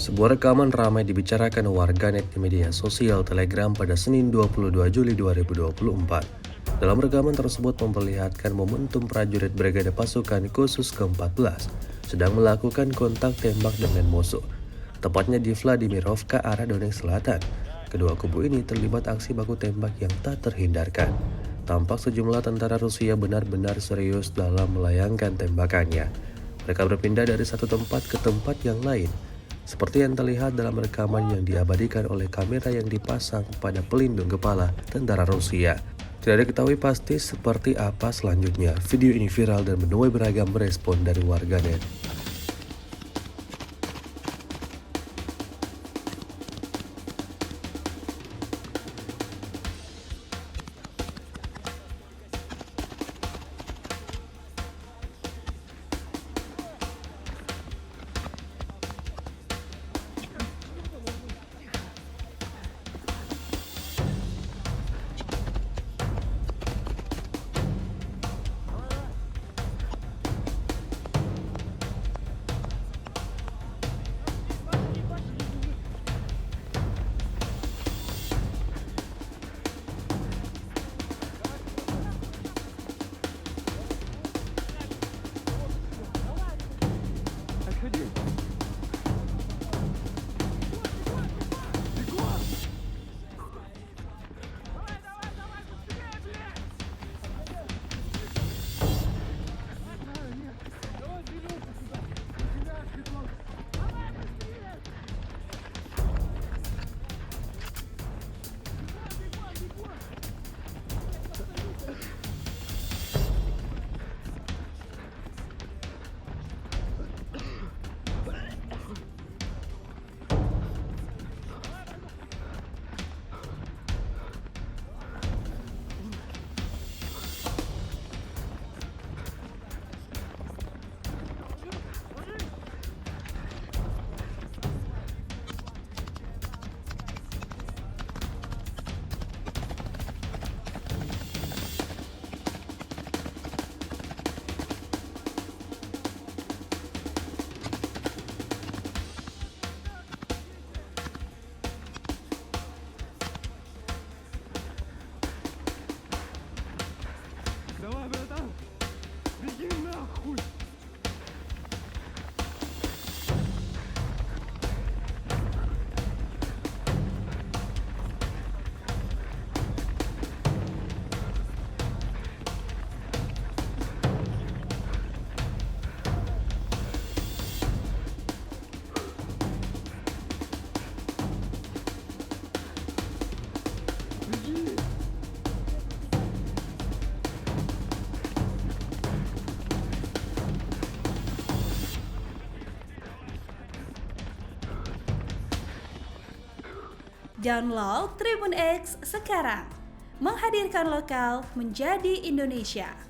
Sebuah rekaman ramai dibicarakan warganet di media sosial Telegram pada Senin 22 Juli 2024. Dalam rekaman tersebut memperlihatkan momentum prajurit Brigade Pasukan Khusus ke-14 sedang melakukan kontak tembak dengan musuh, tepatnya di Vladimirovka, arah Donetsk Selatan. Kedua kubu ini terlibat aksi baku tembak yang tak terhindarkan. Tampak sejumlah tentara Rusia benar-benar serius dalam melayangkan tembakannya. Mereka berpindah dari satu tempat ke tempat yang lain, seperti yang terlihat dalam rekaman yang diabadikan oleh kamera yang dipasang pada pelindung kepala tentara Rusia. Tidak diketahui pasti seperti apa selanjutnya. Video ini viral dan menuai beragam respon dari warganet. Давай, братан, беги нахуй! Беги! Download Tribun X sekarang, menghadirkan lokal menjadi Indonesia.